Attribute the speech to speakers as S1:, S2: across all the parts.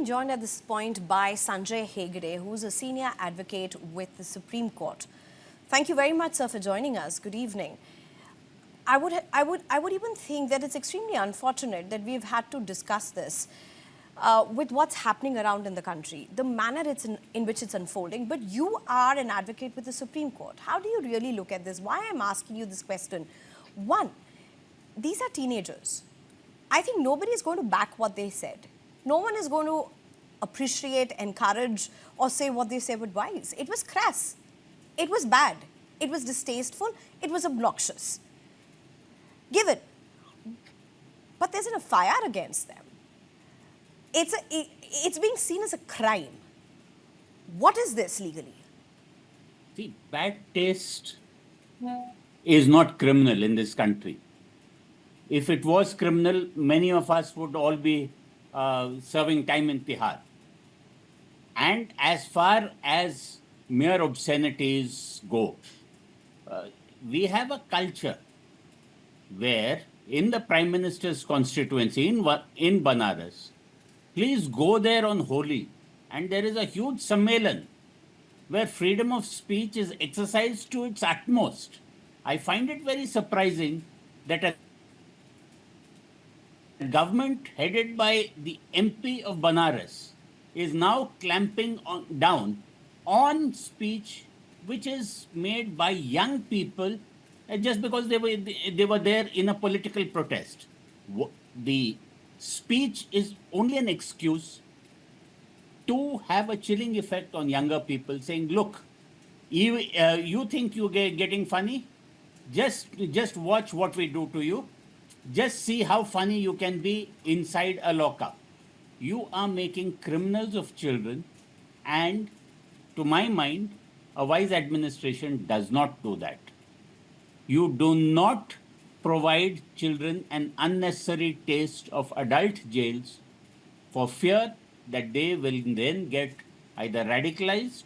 S1: joined at this point by Sanjay Hegde, who's a senior advocate with the Supreme Court. Thank you very much, sir, for joining us. Good evening. I would even think that it's extremely unfortunate that we've had to discuss this with what's happening around in the country, the manner in which it's unfolding. But you are an advocate with the Supreme Court. How do you really look at this? Why I'm asking you this question? One, these are teenagers. I think nobody is going to back what they said. No one is going to appreciate, encourage, or say what they say with wise. It was crass. It was bad. It was distasteful. It was obnoxious. Given. But there's an FIR against them. It's being seen as a crime. What is this legally?
S2: See, bad taste is not criminal in this country. If it was criminal, many of us would all be serving time in Tihar. And as far as mere obscenities go, we have a culture where in the Prime Minister's constituency in Banaras, please go there on Holi, and there is a huge sammelan where freedom of speech is exercised to its utmost. I find it very surprising that a government headed by the MP of Banaras is now clamping down on speech which is made by young people just because they were there in a political protest. The speech is only an excuse to have a chilling effect on younger people, saying, look, you think you're getting funny? Just watch what we do to you. Just see how funny you can be inside a lockup. You are making criminals of children, and to my mind, a wise administration does not do that. You do not provide children an unnecessary taste of adult jails for fear that they will then get either radicalized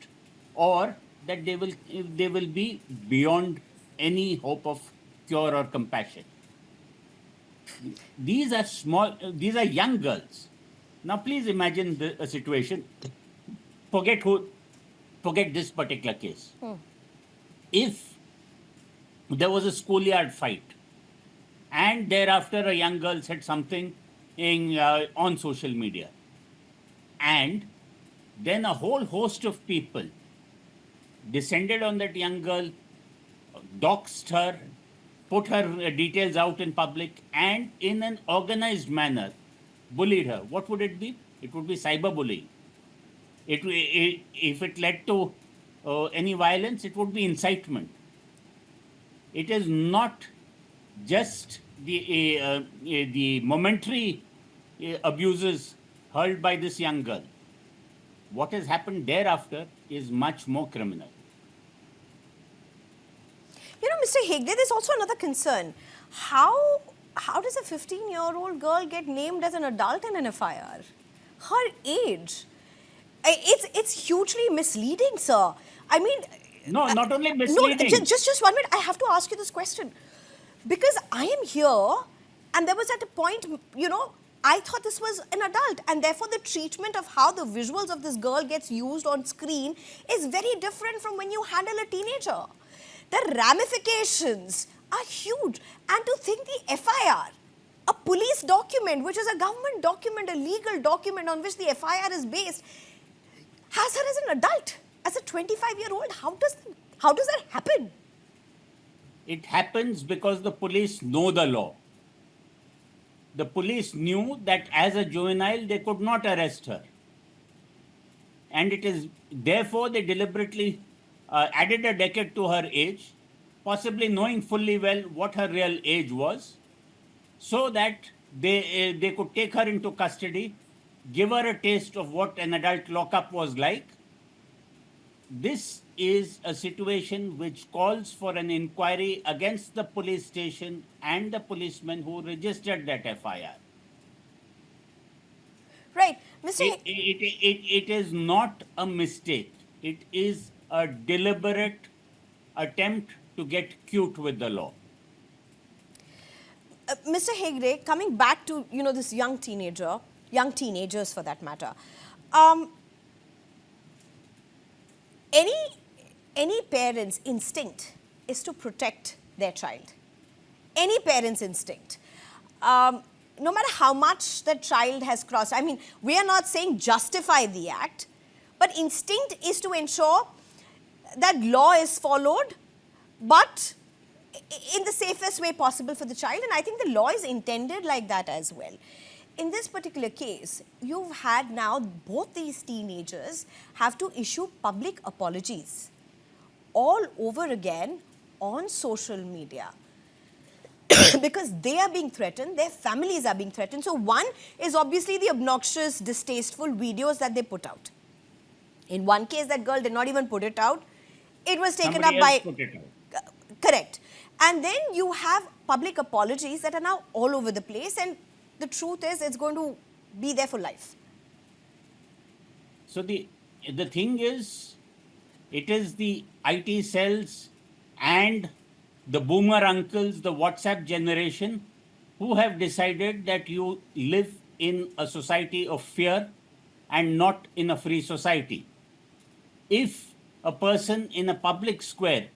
S2: or that they will be beyond any hope of cure or compassion. These are young girls. Now, please imagine a situation. Forget this particular case. If there was a schoolyard fight, and thereafter a young girl said something on social media, and then a whole host of people descended on that young girl, doxed her, put her details out in public, and in an organized manner bullied her, what would it be? It would be cyberbullying. If it led to any violence, it would be incitement. It is not just the momentary abuses hurled by this young girl. What has happened thereafter is much more criminal.
S1: You know, Mr. Hegde, there's also another concern. How does a 15-year-old girl get named as an adult in an FIR? Her age. It's hugely misleading, sir. I mean...
S2: No, not only misleading.
S1: No, just 1 minute. I have to ask you this question. Because I am here, and there was at a point, I thought this was an adult, and therefore the treatment of how the visuals of this girl gets used on screen is very different from when you handle a teenager. The ramifications are huge. And to think the FIR, a police document, which is a government document, a legal document on which the FIR is based, has her as an adult, as a 25-year-old. How does that happen?
S2: It happens because the police know the law. The police knew that as a juvenile, they could not arrest her. And it is therefore they deliberately added a decade to her age, possibly knowing fully well what her real age was, so that they could take her into custody, give her a taste of what an adult lockup was like. This is a situation which calls for an inquiry against the police station and the policeman who registered that FIR.
S1: Right. Mr.
S2: It is not a mistake. It is a deliberate attempt to get cute with the law.
S1: Mr. Hegde, coming back to, this young teenager, young teenagers for that matter. Any parent's instinct is to protect their child. Any parent's instinct. No matter how much the child has crossed. I mean, we are not saying justify the act, but instinct is to ensure that law is followed, but in the safest way possible for the child. And I think the law is intended like that as well. In this particular case, you've had now both these teenagers have to issue public apologies all over again on social media because they are being threatened, their families are being threatened. So one is obviously the obnoxious, distasteful videos that they put out. In one case, that girl did not even put it out. It was taken up by... Correct. And then you have public apologies that are now all over the place, and the truth is it's going to be there for life.
S2: So the thing is, it is the IT cells and the boomer uncles, the WhatsApp generation, who have decided that you live in a society of fear and not in a free society. If a person in a public square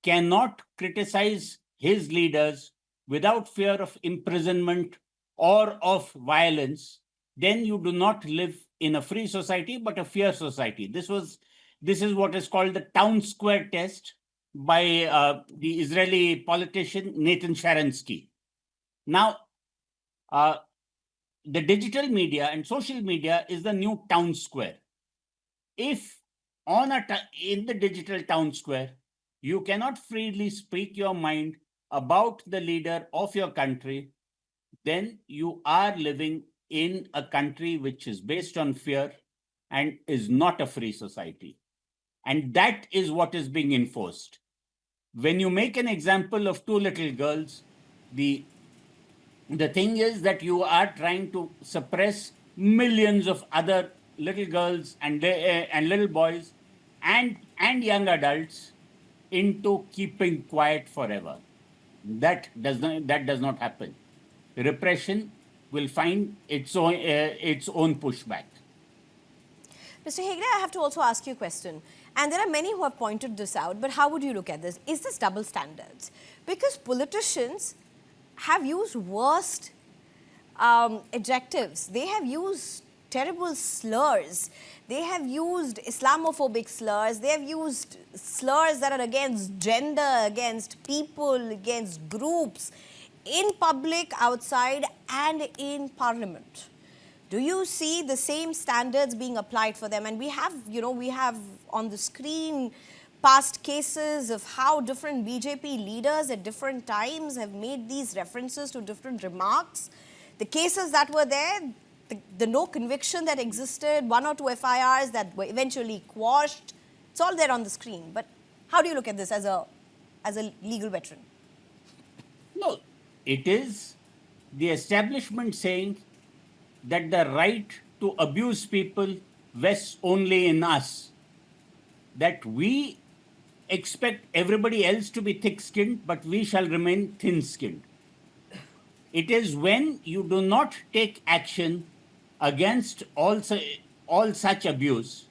S2: cannot criticize his leaders without fear of imprisonment or of violence, then you do not live in a free society, but a fear society. This is what is called the town square test by the Israeli politician Nathan Sharansky. Now, the digital media and social media is the new town square. If in the digital town square, you cannot freely speak your mind about the leader of your country, then you are living in a country which is based on fear and is not a free society. And that is what is being enforced. When you make an example of two little girls, the thing is that you are trying to suppress millions of other little girls and little boys and young adults into keeping quiet forever. That does not happen. Repression will find its own pushback.
S1: Mr. Hegde, I have to also ask you a question. And there are many who have pointed this out, but how would you look at this? Is this double standards? Because politicians have used worst adjectives. They have used terrible slurs. They have used Islamophobic slurs. They have used slurs that are against gender, against people, against groups, in public, outside, and in parliament. Do you see the same standards being applied for them? And we have on the screen past cases of how different BJP leaders at different times have made these references to different remarks. The cases that were there, the no conviction that existed, 1 or 2 FIRs that were eventually quashed, it's all there on the screen. But how do you look at this as a legal veteran?
S2: No, it is the establishment saying that the right to abuse people vests only in us. That we expect everybody else to be thick-skinned, but we shall remain thin-skinned. It is when you do not take action against all such abuse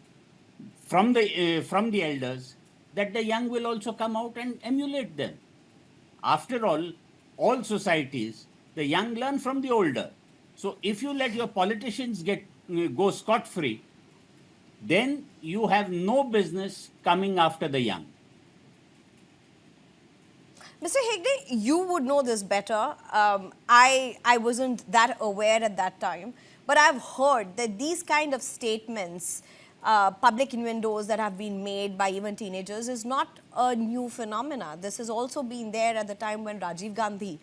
S2: from the elders that the young will also come out and emulate them. After all societies, the young learn from the older. So if you let your politicians go scot-free, then you have no business coming after the young.
S1: Mr. Hegde, you would know this better. I wasn't that aware at that time, but I've heard that these kind of statements, public innuendos that have been made by even teenagers, is not a new phenomena. This has also been there at the time when Rajiv Gandhi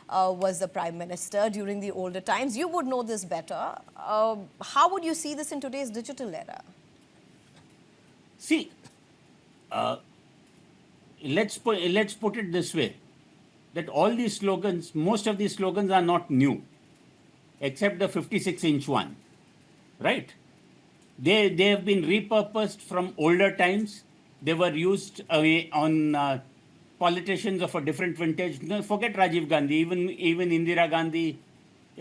S1: was the Prime Minister during the older times. You would know this better. How would you see this in today's digital era?
S2: See, let's put it this way, that all these slogans, most of these slogans are not new, except the 56-inch one, right? They have been repurposed from older times. They were used on politicians of a different vintage. No, forget Rajiv Gandhi, even Indira Gandhi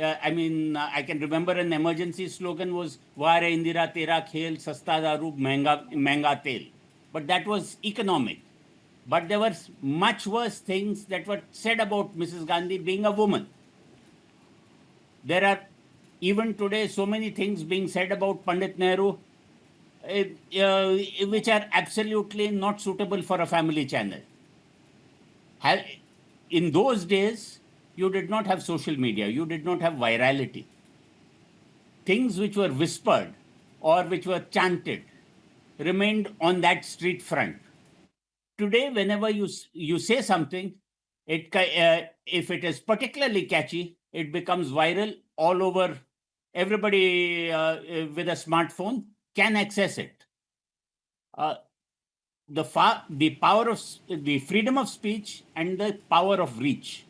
S2: I can remember an emergency slogan was "Ware Indira Tera Khel, Sasta Daru, Mehanga Tel." But that was economic. But there were much worse things that were said about Mrs. Gandhi being a woman. There are even today so many things being said about Pandit Nehru, which are absolutely not suitable for a family channel. In those days, you did not have social media, you did not have virality. Things which were whispered or which were chanted remained on that street front. Today, whenever you say something, if it is particularly catchy, it becomes viral all over. Everybody with a smartphone can access it. The power of the freedom of speech and the power of reach.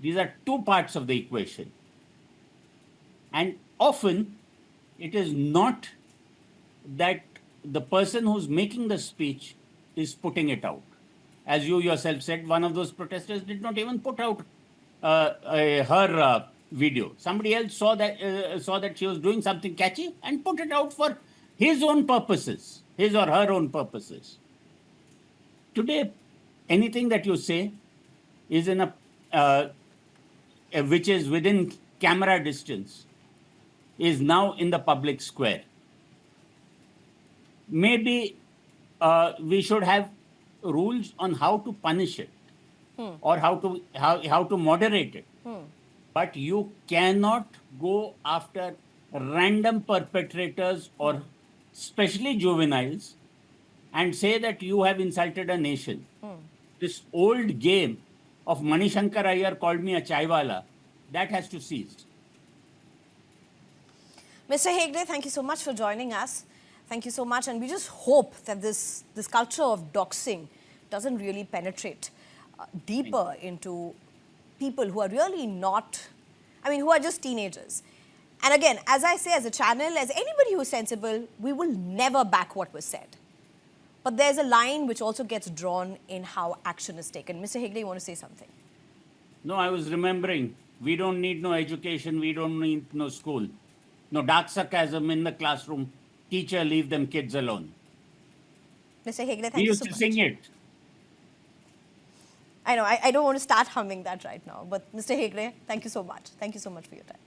S2: These are two parts of the equation. And often it is not that the person who's making the speech is putting it out. As you yourself said, one of those protesters did not even put out her video. Somebody else saw that she was doing something catchy and put it out for his own purposes, his or her own purposes. Today, anything that you say is in which is within camera distance, is now in the public square. Maybe we should have rules on how to punish it or how to moderate it. But you cannot go after random perpetrators or especially juveniles and say that you have insulted a nation. This old game of Manishankar Iyer called me a chaiwala, that has to cease.
S1: Mr. Hegde, thank you so much for joining us. Thank you so much. And we just hope that this culture of doxing doesn't really penetrate deeper into people who are really not, who are just teenagers. And again, as I say, as a channel, as anybody who's sensible, we will never back what was said. But there's a line which also gets drawn in how action is taken. Mr. Hegde, you want to say something?
S2: No, I was remembering, we don't need no education, we don't need no school. No dark sarcasm in the classroom. Teacher, leave them kids alone.
S1: Mr. Hegde, thank
S2: we
S1: you
S2: used
S1: so
S2: to
S1: much.
S2: sing it.
S1: I know, I don't want to start humming that right now. But Mr. Hegde, thank you so much. Thank you so much for your time.